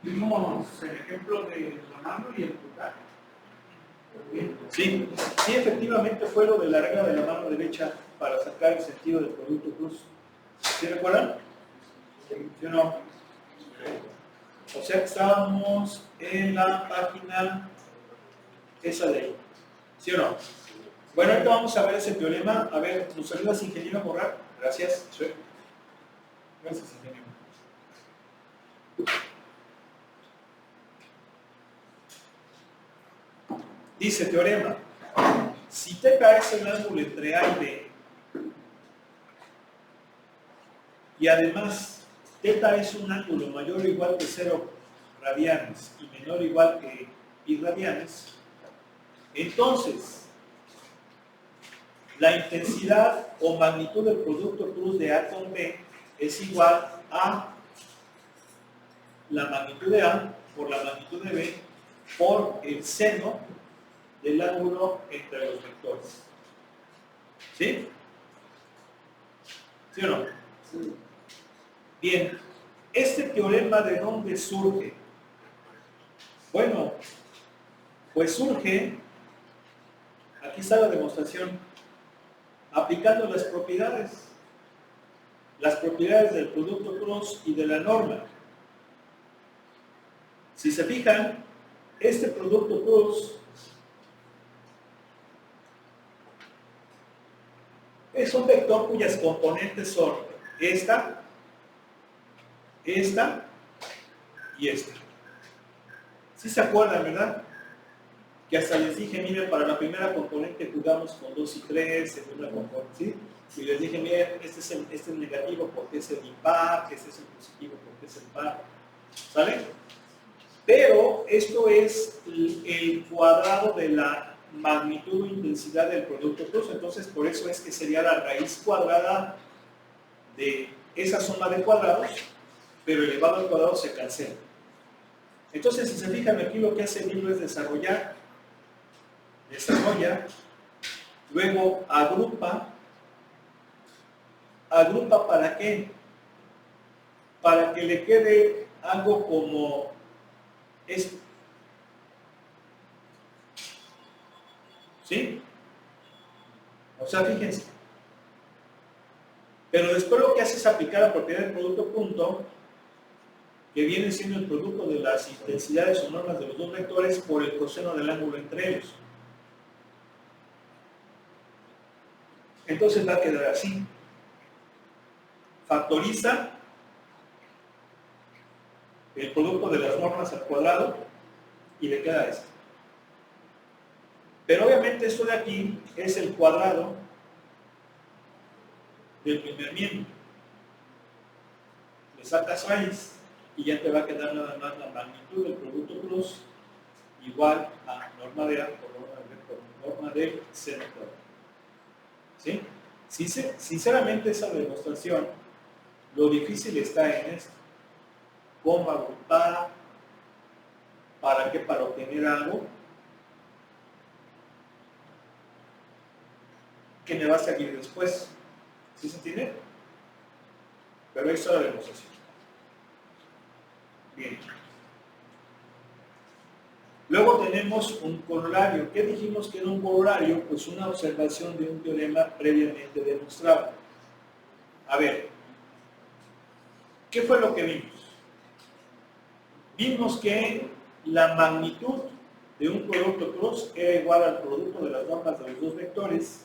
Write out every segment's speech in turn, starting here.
Vimos el ejemplo de la mano y el pulgar. Sí, sí, efectivamente fue lo de la regla de la mano derecha para sacar el sentido del producto cruz. ¿Sí recuerdan? ¿Sí o no? O sea que estábamos en la página esa de ahí. ¿Sí o no? Bueno, ahorita vamos a ver ese teorema. A ver, ¿nos ayudas, ingeniero, a borrar? Gracias. Sí. Gracias, ingeniero. Dice teorema. Si θ es el ángulo entre A y B, y además θ es un ángulo mayor o igual que 0 radianes y menor o igual que pi radianes, entonces la intensidad o magnitud del producto cruz de A con B es igual a la magnitud de A por la magnitud de B por el seno del ángulo entre los vectores. ¿Sí? ¿Sí o no? Sí. Bien, ¿este teorema de dónde surge? Bueno, pues surge, aquí está la demostración, aplicando las propiedades del producto cruz y de la norma. Si se fijan, este producto cruz es un vector cuyas componentes son esta y esta. ¿Sí se acuerdan, verdad? Que hasta les dije, miren, para la primera componente jugamos con 2 y 3, segunda componente, ¿sí? Y les dije, miren, este es el negativo porque es el impar, este es el positivo porque es el par, ¿sale? Pero esto es el cuadrado de la magnitud o intensidad del producto cruz, entonces por eso es que sería la raíz cuadrada de esa suma de cuadrados, pero elevado al cuadrado se cancela. Entonces, si se fijan, aquí lo que hace el libro es desarrolla, luego agrupa ¿para qué? Para que le quede algo como esto. ¿Sí? O sea, fíjense. Pero después lo que hace es aplicar la propiedad del producto punto, que viene siendo el producto de las intensidades o normas de los dos vectores por el coseno del ángulo entre ellos. Entonces va a quedar así. Factoriza el producto de las normas al cuadrado y le queda esto. Pero obviamente esto de aquí es el cuadrado del primer miembro. Le sacas raíz y ya te va a quedar nada más la magnitud del producto cruz igual a norma de A por norma de B por norma de seno cuadrado. ¿Sí? Sinceramente esa demostración, lo difícil está en esto. ¿Cómo agrupar? ¿Para qué? Para obtener algo que me va a seguir después. ¿Sí se entiende? Pero ahí está la demostración. Bien. Luego tenemos un corolario. ¿Qué dijimos que era un corolario? Pues una observación de un teorema previamente demostrado. A ver, ¿qué fue lo que vimos? Vimos que la magnitud de un producto cruz era igual al producto de las normas de los dos vectores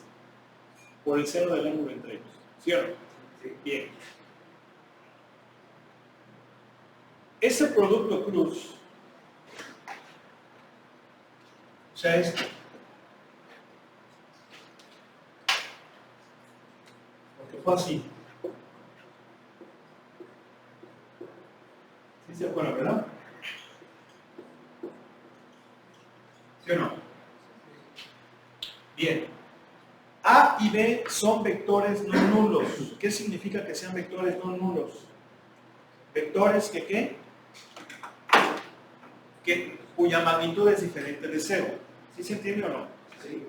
por el seno del ángulo entre ellos. ¿Cierto? Sí. Bien. Ese producto cruz, o sea, esto, porque fue así. ¿Sí se acuerdan, verdad? ¿Sí o no? Bien. A y B son vectores no nulos. ¿Qué significa que sean vectores no nulos? Vectores que ¿qué? Cuya magnitud es diferente de 0. ¿Sí se entiende o no? Sí.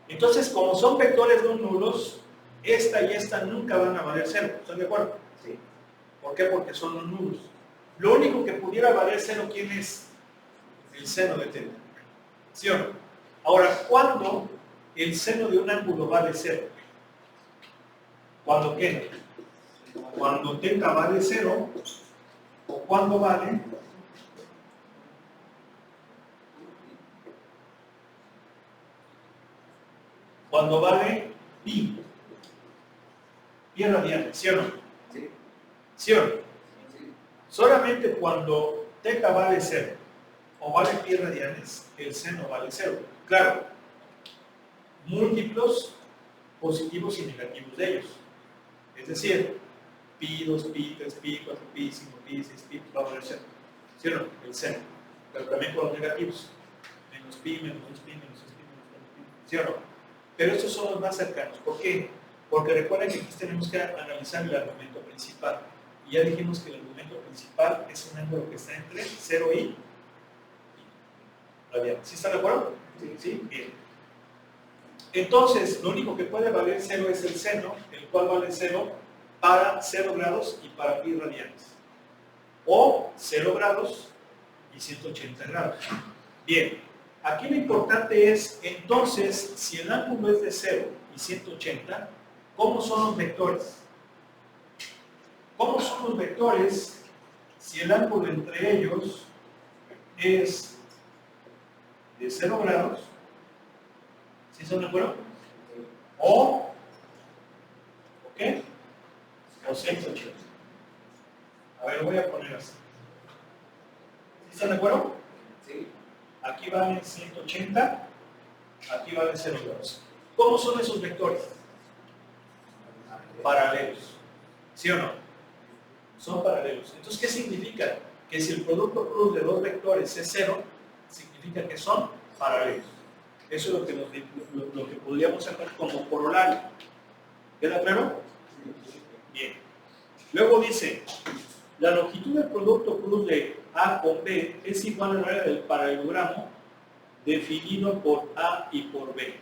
Entonces, como son vectores no nulos, esta y esta nunca van a valer 0. ¿Están de acuerdo? Sí. ¿Por qué? Porque son los nulos. Lo único que pudiera valer 0, ¿quién es? El seno de θ. ¿Sí o no? Ahora, ¿cuándo el seno de un ángulo vale 0? ¿Cuándo qué? Cuando θ vale 0, o cuando vale pi radiana, ¿sí o no? Sí. ¿Sí o no? Sí. Solamente cuando θ vale 0 o vale pi radianes, el seno vale 0. Claro, múltiplos positivos y negativos de ellos. Es decir, pi, 2pi, 3pi, 4pi, 5pi, 6pi, va a valer 0. ¿Sí o no? El seno. Pero también con los negativos. Menos pi, menos 2pi, menos 6pi, menos 4pi. ¿Sí o no? Pero estos son los más cercanos. ¿Por qué? Porque recuerden que aquí tenemos que analizar el argumento principal. Y ya dijimos que el argumento principal es un ángulo que está entre 0 y radian. ¿Sí están de acuerdo? Sí. Bien. Entonces, lo único que puede valer 0 es el seno, el cual vale 0 para 0 grados y para pi radianes. O 0 grados y 180 grados. Bien. Aquí lo importante es, entonces, si el ángulo es de 0 y 180, ¿cómo son los vectores? ¿Cómo son los vectores si el ángulo entre ellos es de 0 grados? ¿Sí están de acuerdo? O, ¿ok? O 180. A ver, lo voy a poner así. ¿Sí están de acuerdo? Sí. Aquí vale 180, aquí vale 0 grados. ¿Cómo son esos vectores? Paralelos. ¿Sí o no? Son paralelos. Entonces, ¿qué significa? Que si el producto cruz de dos vectores es 0, significa que son paralelos. Eso es lo que podríamos sacar como corolario. ¿Queda claro? Bien. Luego dice, la longitud del producto cruz de A con B es igual al área del paralelogramo definido por A y por B.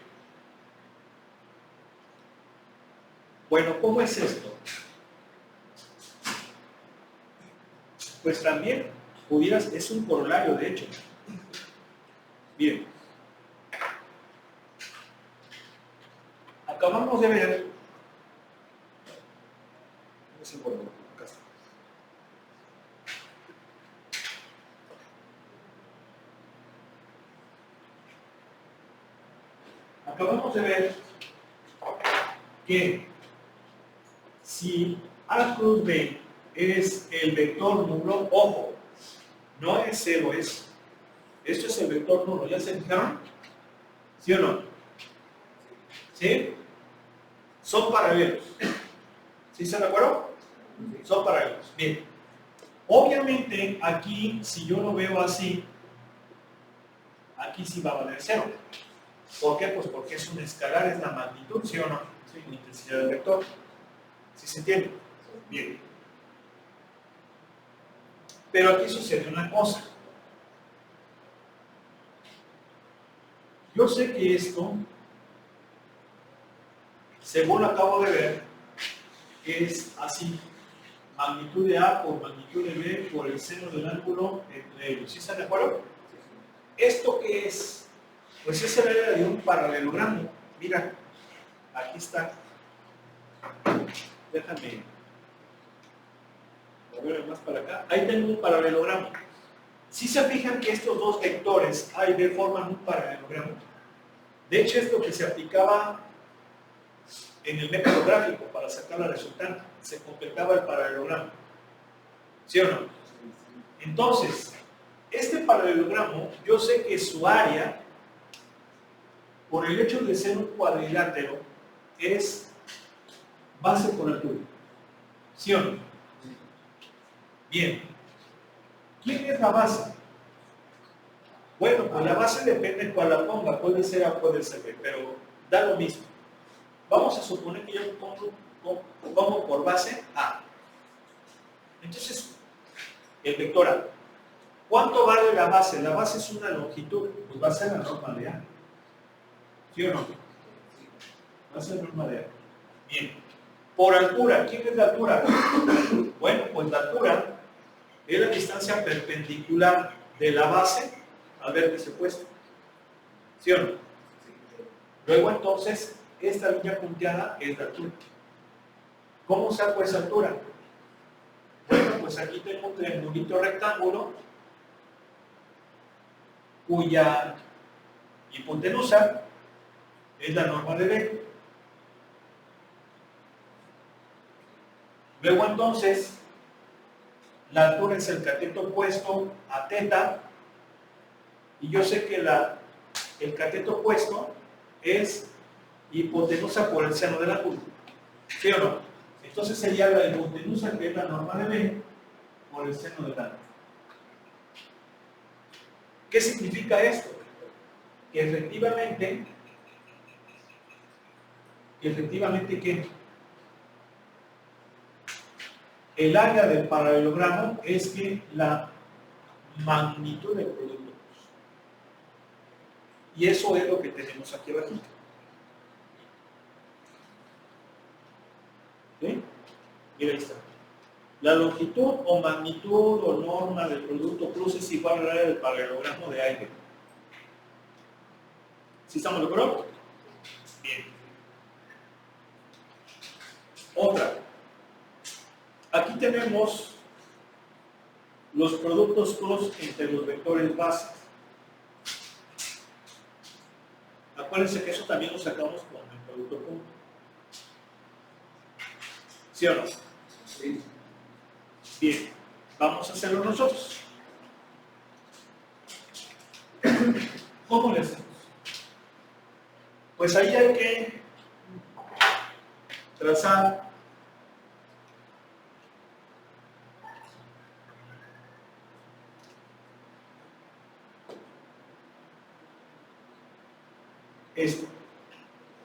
Bueno, ¿cómo es esto? Pues también es un corolario, de hecho. Bien. Acabamos de ver. Es el corolario, acá está. Acabamos de ver que si A cruz B es el vector nulo, ojo, no es 0, esto es el vector nulo, ¿ya se fijaron? ¿Sí o no? ¿Sí? Son paralelos. ¿Sí están de acuerdo? Son paralelos. Bien. Obviamente, aquí, si yo lo veo así, aquí sí va a valer 0. ¿Por qué? Pues porque es un escalar, es la magnitud, ¿sí o no? Sí, la intensidad del vector. ¿Sí se entiende? Bien. Pero aquí sucede una cosa. Yo sé que esto, según acabo de ver, es así. Magnitud de A por magnitud de B por el seno del ángulo entre ellos. ¿Sí están de acuerdo? ¿Esto qué es? Pues es el área de un paralelogramo. Mira, aquí está. Déjame mover más para acá. Ahí tengo un paralelogramo. Si se fijan que estos dos vectores A y B forman un paralelogramo. De hecho, es lo que se aplicaba en el método gráfico para sacar la resultante. Se completaba el paralelogramo. ¿Sí o no? Entonces, este paralelogramo, yo sé que su área, por el hecho de ser un cuadrilátero, es base por altura. ¿Sí o no? Bien. ¿Quién es la base? Bueno, pues la base depende de cuál la ponga. Puede ser A, puede ser B, pero da lo mismo. Vamos a suponer que yo pongo por base A. Entonces, el vector A. ¿Cuánto vale la base? La base es una longitud. Pues va a ser la norma de A. ¿Sí o no? Va a ser la norma de A. Bien. Por altura. ¿Quién es la altura? Bueno, pues la altura es la distancia perpendicular de la base al vértice opuesto. ¿Sí o no? Luego entonces, esta línea punteada es la altura. ¿Cómo saco esa altura? Bueno, pues aquí tengo un triangulito rectángulo cuya hipotenusa es la norma de B. Luego entonces, la altura es el cateto opuesto a θ, y yo sé que el cateto opuesto es hipotenusa por el seno del ángulo. ¿Sí o no? Entonces sería la hipotenusa, que es la norma de B, por el seno del ángulo. ¿Qué significa esto? Que efectivamente, ¿qué? El área del paralelogramo es que la magnitud del producto. Y eso es lo que tenemos aquí abajo. ¿Sí? Mira, ahí está. La longitud o magnitud o norma del producto cruz es igual al área del paralelogramo de aire. ¿Sí estamos de acuerdo? Bien. Otra. Aquí tenemos los productos cruz entre los vectores bases. Acuérdense que eso también lo sacamos con el producto punto. ¿Sí o no? Sí. Bien, vamos a hacerlo nosotros. ¿Cómo le hacemos? Pues ahí hay que trazar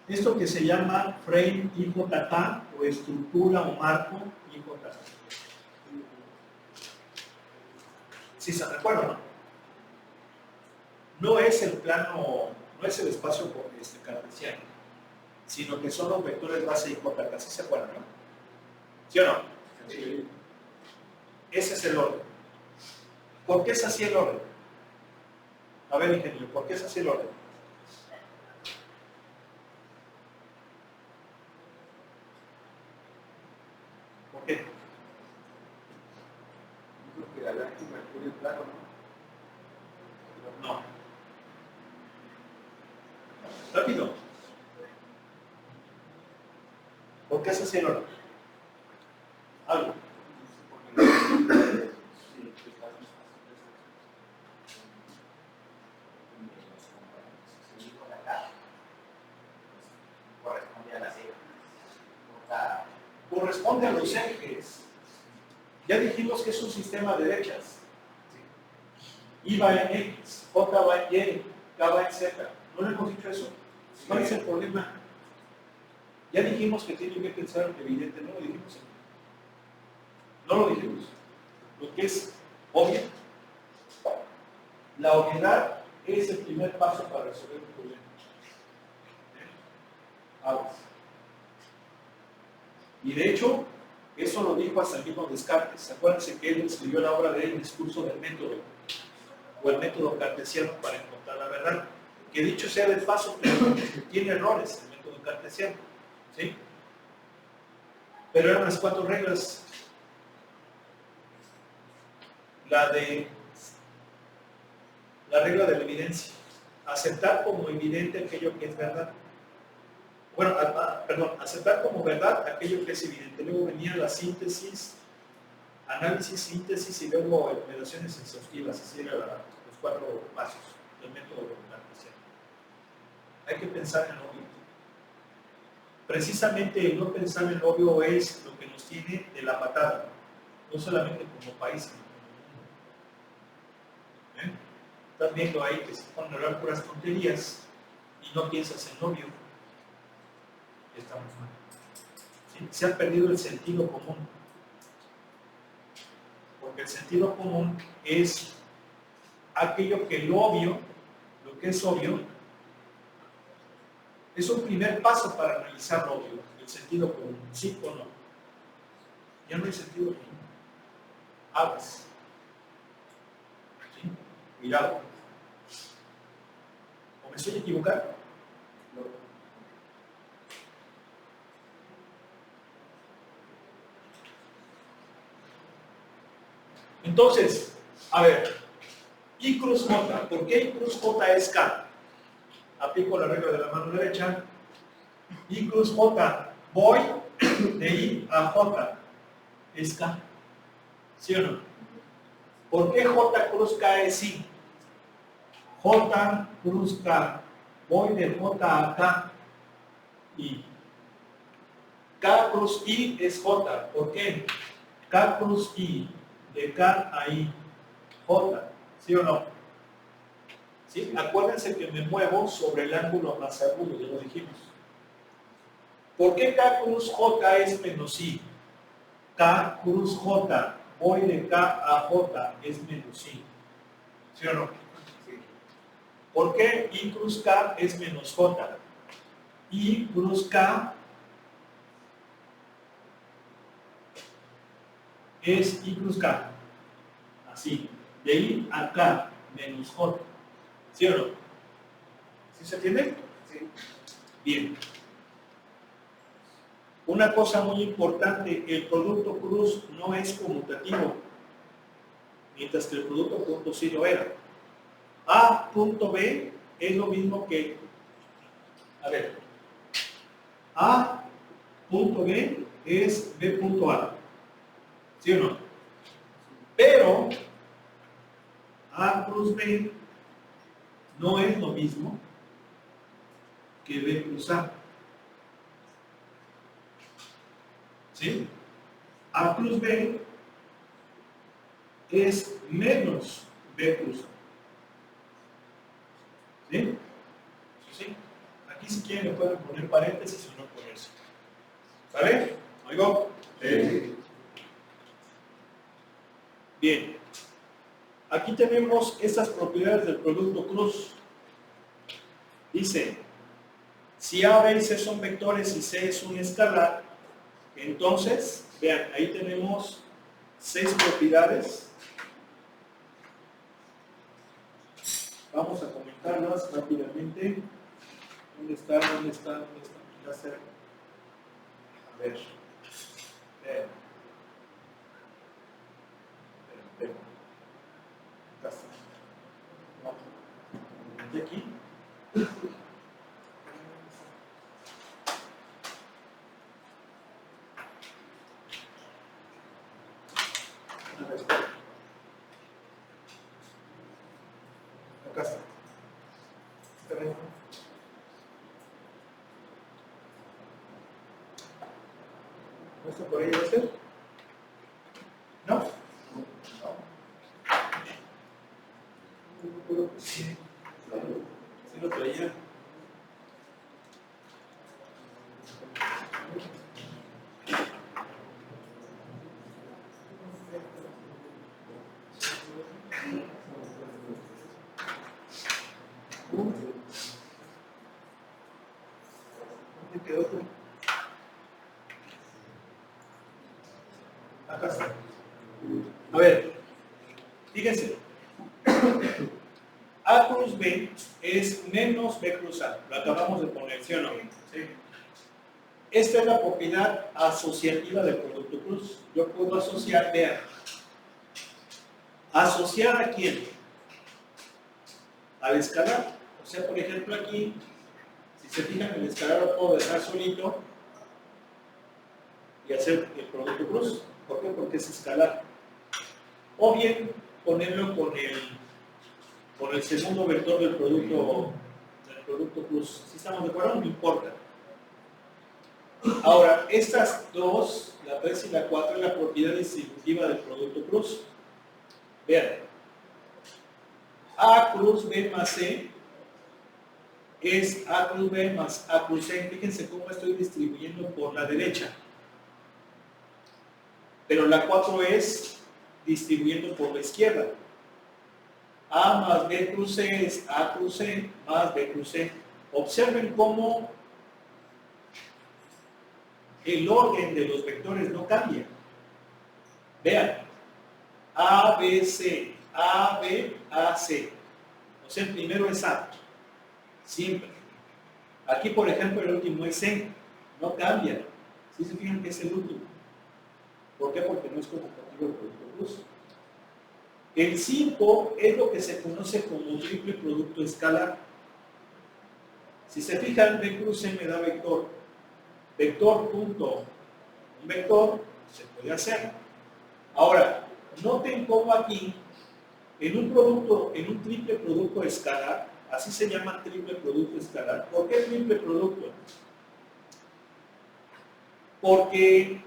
esto que se llama frame IJK o estructura o marco IJK. ¿Sí se recuerdan, no? No es el plano, no es el espacio cartesiano, sino que son los vectores base IJK. ¿Sí se acuerdan, no? ¿Sí o no? Sí. Ese es el orden. ¿Por qué es así el orden? A ver, ingeniero, ¿por qué es así el orden? ¿Por qué? Porque al ancho mercurio plano, ¿no? No. Rápido. ¿Por qué es así el orden? Algo. Corresponde a los ejes. Ya dijimos que es un sistema de derechas. I va en X, J va en Y, K va en Z. ¿No le hemos dicho eso? ¿Cuál es el problema? Ya dijimos que tiene que pensar evidente, no lo dijimos. No lo dijimos. Lo que es obvio. La obviedad es el primer paso para resolver un problema. Aguas. Y de hecho, eso lo dijo hasta el mismo Descartes. Acuérdense que él escribió la obra de El discurso del método, o el método cartesiano para encontrar la verdad. Que dicho sea de paso, tiene errores el método cartesiano. ¿Sí? Pero eran las 4 reglas. La regla de la evidencia. Aceptar como evidente aquello que es verdad. Bueno, perdón, aceptar como verdad aquello que es evidente. Luego venía la síntesis, análisis, síntesis y luego operaciones exhaustivas. Así eran los 4 pasos del método cartesiano. Hay que pensar en lo obvio. Precisamente el no pensar en lo obvio es lo que nos tiene de la patada. No solamente como país, sino como mundo. Estás viendo ahí que se ponen a hablar puras tonterías y no piensas en lo obvio. Estamos mal. ¿Sí? Se ha perdido el sentido común. Porque el sentido común es aquello que lo obvio, lo que es obvio, es un primer paso para analizar lo obvio, el sentido común, sí o no. Ya no hay sentido común. Aguas. ¿Sí? Cuidado. ¿O me estoy equivocando? No. Entonces, a ver, I cruz J. ¿Por qué I cruz J es K? Aplico la regla de la mano derecha. I cruz J. Voy de I a J. Es K. ¿Sí o no? ¿Por qué J cruz K es I? J cruz K. Voy de J a K. I. K cruz I es J. ¿Por qué? K cruz I. De K a I. J. ¿Sí o no? ¿Sí? Acuérdense que me muevo sobre el ángulo más agudo, ya lo dijimos. ¿Por qué K cruz J es menos I? K cruz J. Voy de K a J. Es menos I. ¿Sí o no? Sí. ¿Por qué I cruz K es menos J? I cruz K es I cruz K. Así. De I a K menos J. ¿Sí o no? ¿Sí se entiende? Sí. Bien. Una cosa muy importante, el producto cruz no es conmutativo, mientras que el producto punto sí lo era. A punto B es lo mismo que, a ver, A punto B es B punto A, ¿sí o no? Pero A cruz B no es lo mismo que B cruz A, ¿sí? A cruz B es menos B cruz A, ¿sí? ¿Sí? Aquí si quieren le pueden poner paréntesis o no ponerse. ¿Sale? ¿Oigo? Sí. Bien. Aquí tenemos estas propiedades del producto cruz. Dice, si A, B y C son vectores y C es un escalar, entonces, vean, ahí tenemos 6 propiedades. Vamos a comentarlas rápidamente. ¿Dónde está? ¿Dónde está? ¿Dónde está? Ya cerca. A ver. Vean. Vean. Acá está. No. ¿Y aquí? A ver, espera. Acá está. ¿Está bien? ¿No está por ahí debe ser? ¿No? No. Sí. Sí lo traía. ¿Dónde quedó? Acá está. A ver, fíjense. A cruz B es menos B cruz A. Lo acabamos de poner, ¿sí o no? Sí. Esta es la propiedad asociativa del producto cruz. Yo puedo asociar, vean. ¿Asociar a quién? Al escalar. O sea, por ejemplo, aquí, si se fijan, el escalar lo puedo dejar solito y hacer el producto cruz. ¿Por qué? Porque es escalar. O bien ponerlo con el segundo vector del producto cruz. Si estamos de acuerdo, no importa. Ahora, estas dos, la 3 y la 4, es la propiedad distributiva del producto cruz. Vean, A cruz B más C es A cruz B más A cruz C. Fíjense cómo estoy distribuyendo por la derecha. Pero la 4 es distribuyendo por la izquierda. A más B cruz C es A cruz C más B cruz C. Observen cómo el orden de los vectores no cambia. Vean, A, B, C, A, B, A, C. O sea, el primero es A, siempre. Aquí, por ejemplo, el último es C, no cambia. ¿Sí se fijan que es el último? ¿Por qué? Porque no es conmutativo el producto cruz. El 5 es lo que se conoce como triple producto escalar. Si se fijan, B cruz C me da vector. Vector punto un vector se puede hacer. Ahora, noten cómo aquí, en un triple producto escalar, así se llama triple producto escalar. ¿Por qué triple producto? Porque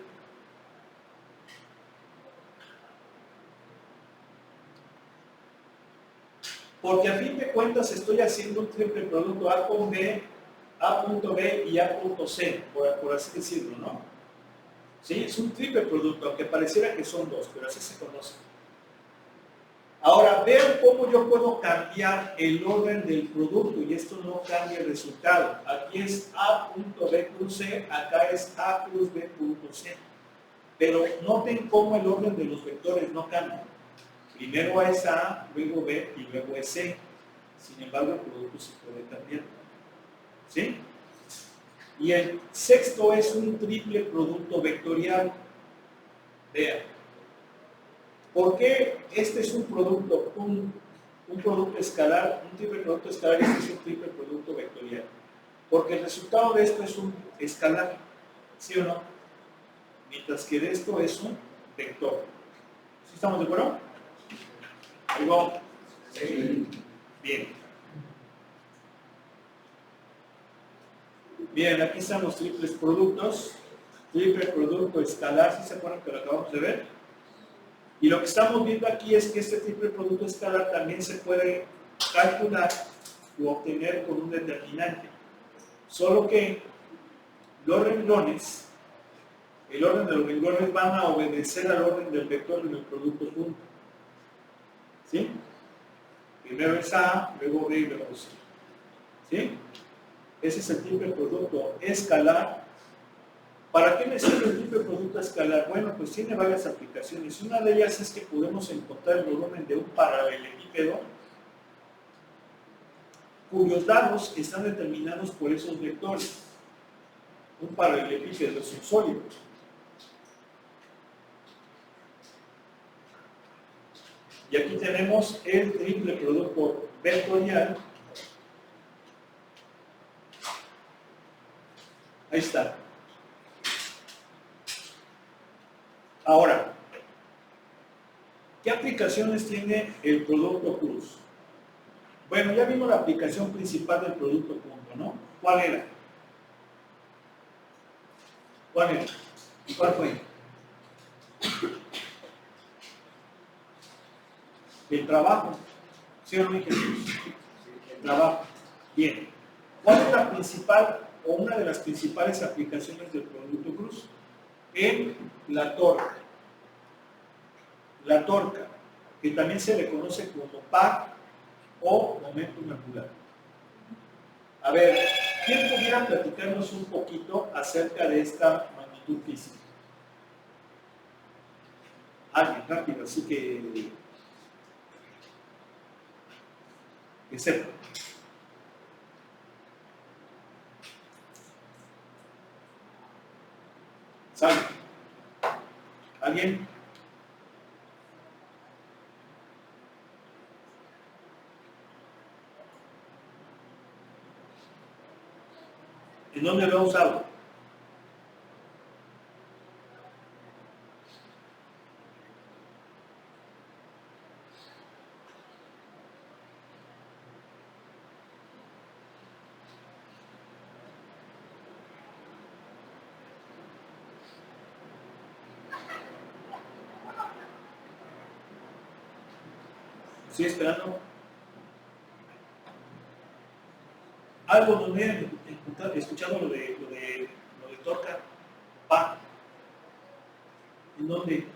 a fin de cuentas estoy haciendo un triple producto A con B, A.B y A.C, por así decirlo, ¿no? ¿Sí? Es un triple producto, aunque pareciera que son dos, pero así se conoce. Ahora, vean cómo yo puedo cambiar el orden del producto y esto no cambia el resultado. Aquí es A.B cruz C, acá es A cruz B punto C. Pero noten cómo el orden de los vectores no cambia. Primero es A, luego B y luego es C. Sin embargo, el producto se puede cambiar. ¿Sí? Y el sexto es un triple producto vectorial. Vean. ¿Por qué este es un producto, un producto escalar, un triple producto escalar y este es un triple producto vectorial? Porque el resultado de esto es un escalar, ¿sí o no? Mientras que de esto es un vector. ¿Sí estamos de acuerdo? ¿Algo? Sí. Bien. Bien, aquí están los triples productos. Triple producto escalar, ¿sí se acuerdan que lo acabamos de ver? Y lo que estamos viendo aquí es que este triple producto escalar también se puede calcular o obtener con un determinante. Solo que los renglones, el orden de los renglones van a obedecer al orden del vector en el producto punto. ¿Sí? Primero es A, luego B y luego C. ¿Sí? Ese es el triple producto escalar. ¿Para qué me sirve el triple producto escalar? Bueno, pues tiene varias aplicaciones. Una de ellas es que podemos encontrar el volumen de un paralelepípedo cuyos dados están determinados por esos vectores. Un paralelepípedo es un sólido. Y aquí tenemos el triple producto vectorial. Ahí está. Ahora, ¿qué aplicaciones tiene el producto cruz? Bueno, ya vimos la aplicación principal del producto punto, ¿no? ¿Cuál era? ¿Cuál era? ¿Cuál fue? El trabajo. ¿Sí o no, ingenieros? El trabajo. Bien. ¿Cuál es la principal o una de las principales aplicaciones del producto cruz? En la torca. La torca, que también se le conoce como PAC o momentum angular. A ver, ¿quién pudiera platicarnos un poquito acerca de esta magnitud física? Alguien, rápido, así que sepa. ¿Sabe? ¿Alguien? ¿En dónde lo ha usado? ¿Estoy esperando? Algo donde he escuchado lo de torca, PAC. ¿En dónde?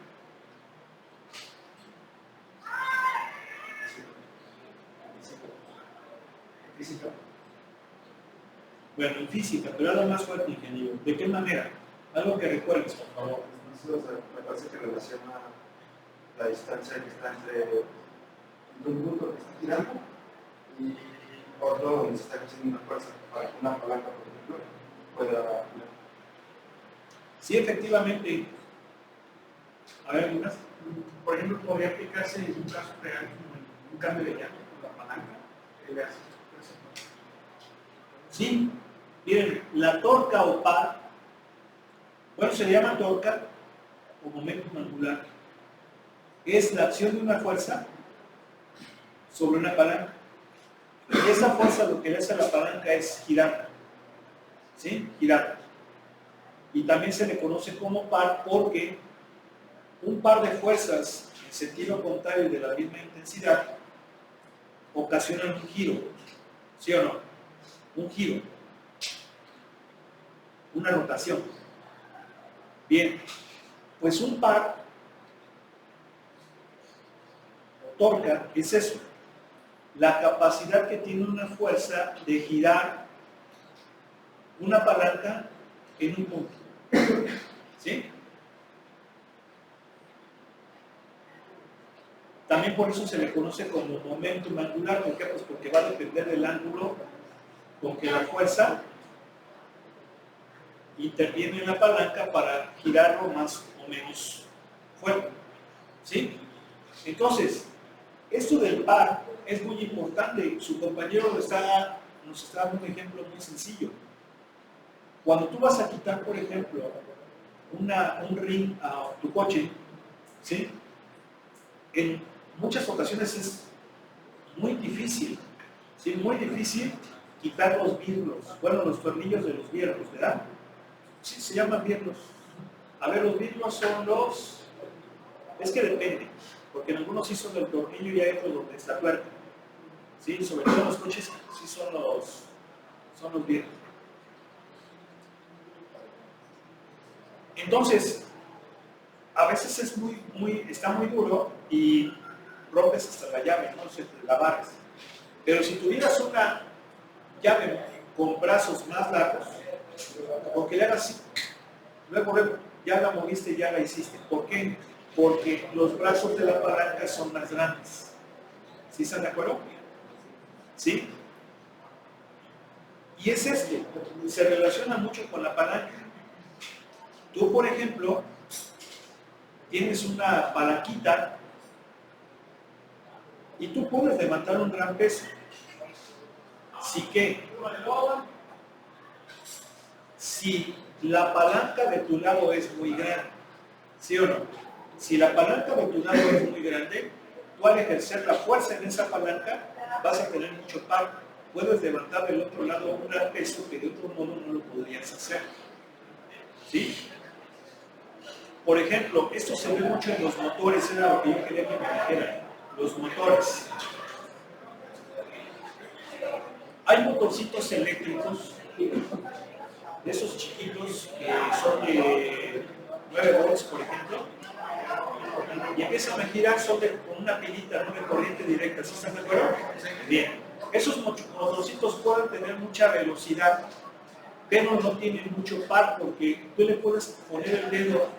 Física. Bueno, en física, pero algo más fuerte, ingeniero. ¿De qué manera? Algo que recuerdes, por favor. Sí, o sea, me parece que relaciona la distancia que está entre un punto que está girando y otro donde se está ejerciendo una fuerza para que una palanca, por ejemplo, pueda girar. Sí, efectivamente. A ver, Lucas. Por ejemplo, podría aplicarse en un caso real como en un cambio de llave con la palanca que le hace fuerza. Sí, miren, la torca o par, bueno, se llama torca o momento angular, es la acción de una fuerza sobre una palanca. Y esa fuerza lo que le hace a la palanca es girar, ¿sí? Girar. Y también se le conoce como par porque un par de fuerzas en sentido contrario de la misma intensidad ocasionan un giro, ¿sí o no? Un giro, una rotación. Bien, pues un par o torca es eso, la capacidad que tiene una fuerza de girar una palanca en un punto. ¿Sí? También por eso se le conoce como momentum angular. ¿Por qué? Pues porque va a depender del ángulo con que la fuerza interviene en la palanca para girarlo más o menos fuerte. ¿Sí? Entonces, esto del par es muy importante. Su compañero nos está dando un ejemplo muy sencillo. Cuando tú vas a quitar, por ejemplo, un ring a tu coche, ¿sí? En muchas ocasiones es muy difícil, ¿sí? Muy difícil quitar los birlos, bueno, los tornillos de los birlos, ¿verdad? Sí, se llaman birlos. A ver, los birlos son los... Es que depende, porque en algunos sí son del tornillo y hay otros donde está tuerca. ¿Sí? Sobre todo los coches sí son los birlos. Entonces, a veces es está muy duro y rompes hasta la llave, no se te la barres. Pero si tuvieras una llave con brazos más largos, porque le hagas así, luego ya la moviste, ya la hiciste. ¿Por qué? Porque los brazos de la palanca son más grandes. ¿Sí están de acuerdo? ¿Sí? Y es esto, se relaciona mucho con la palanca. Tú, por ejemplo, tienes una palanquita y tú puedes levantar un gran peso. ¿Sí qué? Si la palanca de tu lado es muy grande, ¿sí o no? Si la palanca de tu lado es muy grande, tú al ejercer la fuerza en esa palanca vas a tener mucho par. Puedes levantar del otro lado un gran peso que de otro modo no lo podrías hacer. ¿Sí? Por ejemplo, esto se ve mucho en los motores, era lo que yo quería que me dijeran. Los motores. Hay motorcitos eléctricos, de esos chiquitos que son de 9 volts, por ejemplo, y empiezan a girar con una pilita, no de corriente directa. ¿Sí están de acuerdo? Bien. Esos motorcitos pueden tener mucha velocidad, pero no tienen mucho par porque tú le puedes poner el dedo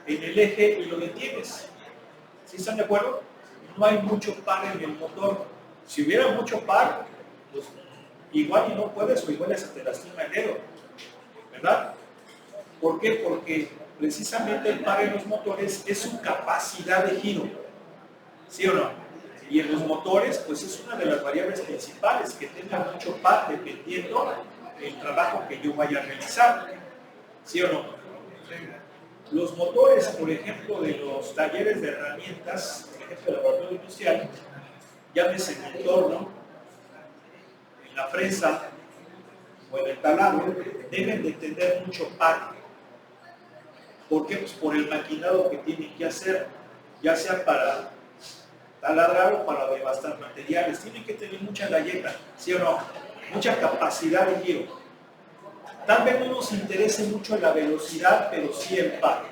en el eje y lo detienes. ¿Sí están de acuerdo? No hay mucho par en el motor. Si hubiera mucho par, pues igual y no puedes o igual se te lastima el dedo, ¿verdad? ¿Por qué? Porque precisamente el par en los motores es su capacidad de giro, ¿sí o no? Y en los motores, pues es una de las variables principales, que tenga mucho par dependiendo del trabajo que yo vaya a realizar, ¿sí o no? Los motores, por ejemplo, de los talleres de herramientas, por ejemplo, el laboratorio industrial, llámese en el torno, en la fresa o en el taladro, deben de tener mucho par. ¿Por qué? Pues por el maquinado que tienen que hacer, ya sea para taladrar o para devastar materiales. Tienen que tener mucha galleta, ¿sí o no? Mucha capacidad de giro. Tal vez no nos interese mucho la velocidad, pero sí el par,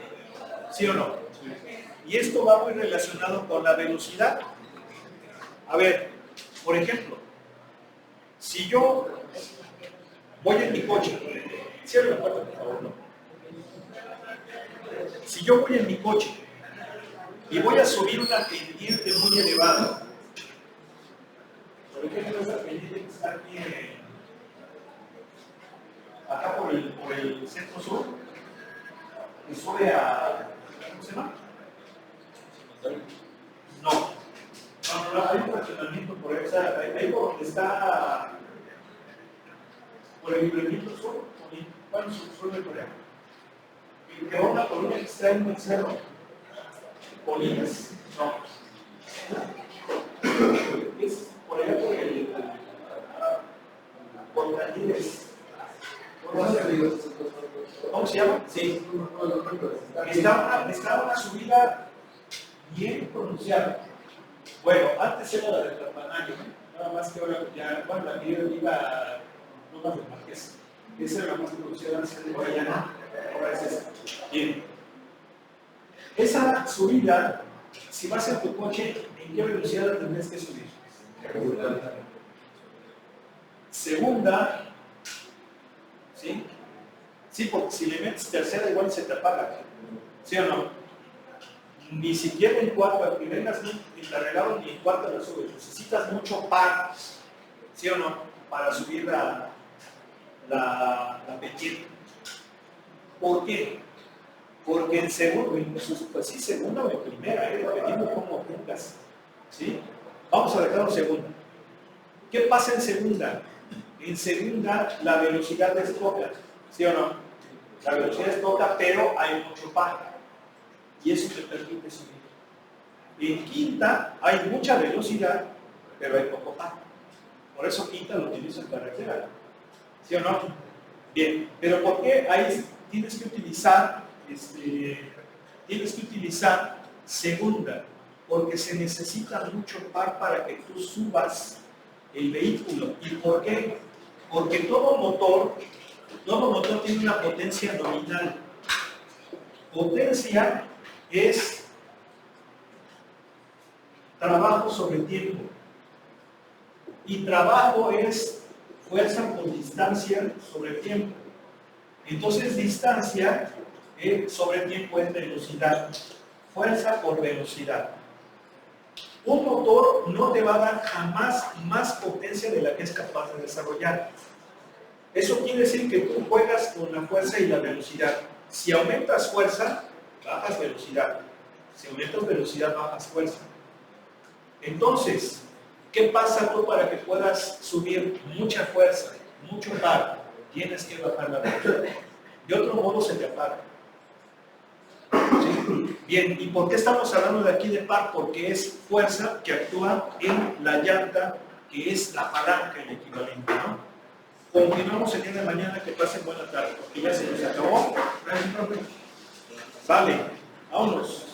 ¿sí o no? Y esto va muy relacionado con la velocidad. A ver, por ejemplo, si yo voy en mi coche, cierre la puerta, por favor, ¿no? Si yo voy en mi coche y voy a subir una pendiente muy elevada, por ejemplo, esa pendiente que está aquí acá por el centro sur, que sube a, ¿cómo se llama? No, hay un fraccionamiento por ahí, o sea, ahí por donde está, por el libramiento sur, bueno, sur de Corea, que va una colonia que está en un cerro, Colinas, no, es por allá por Candines. ¿Cómo se llama? Sí. Está una subida bien pronunciada. Bueno, antes era la del Campanario, nada más que ahora ya, bueno, la que yo iba no más de Marqués. Esa era la más pronunciada antes, ahora ya no, ahora es esa. Bien. Esa subida, si vas en tu coche, ¿en qué velocidad la tendrías que subir? Segunda, ¿sí? Sí, porque si le metes tercera igual se te apaga, ¿sí o no? Ni siquiera en cuarta, aunque vengas ni te arreglado ni en cuarta la subes. Necesitas mucho par, ¿sí o no? Para subir la pendiente. ¿Por qué? Porque en segundo, incluso pues sí, segunda o en primera, dependiendo cómo pongas, ¿sí? Vamos a dejarlo en segunda. ¿Qué pasa en segunda? En segunda la velocidad es poca, ¿sí o no? La velocidad es poca, pero hay mucho par. Y eso te permite subir. En quinta hay mucha velocidad, pero hay poco par. Por eso quinta lo utilizo en carretera, ¿sí o no? Bien, pero ¿por qué ahí tienes que utilizar segunda? Porque se necesita mucho par para que tú subas el vehículo. ¿Y por qué? Porque todo motor tiene una potencia nominal. Potencia es trabajo sobre tiempo. Y trabajo es fuerza por distancia sobre tiempo. Entonces, distancia sobre tiempo es velocidad. Fuerza por velocidad. Un motor no te va a dar jamás más potencia de la que es capaz de desarrollar. Eso quiere decir que tú juegas con la fuerza y la velocidad. Si aumentas fuerza, bajas velocidad. Si aumentas velocidad, bajas fuerza. Entonces, ¿qué pasa tú para que puedas subir mucha fuerza, mucho par? Tienes que bajar la velocidad. De otro modo se te apaga. ¿Sí? Bien, ¿y por qué estamos hablando de aquí de par? Porque es fuerza que actúa en la llanta, que es la palanca, el equivalente, ¿no? Continuamos el día de mañana, que pasen buena tarde, porque ya se nos acabó. Vale, vámonos.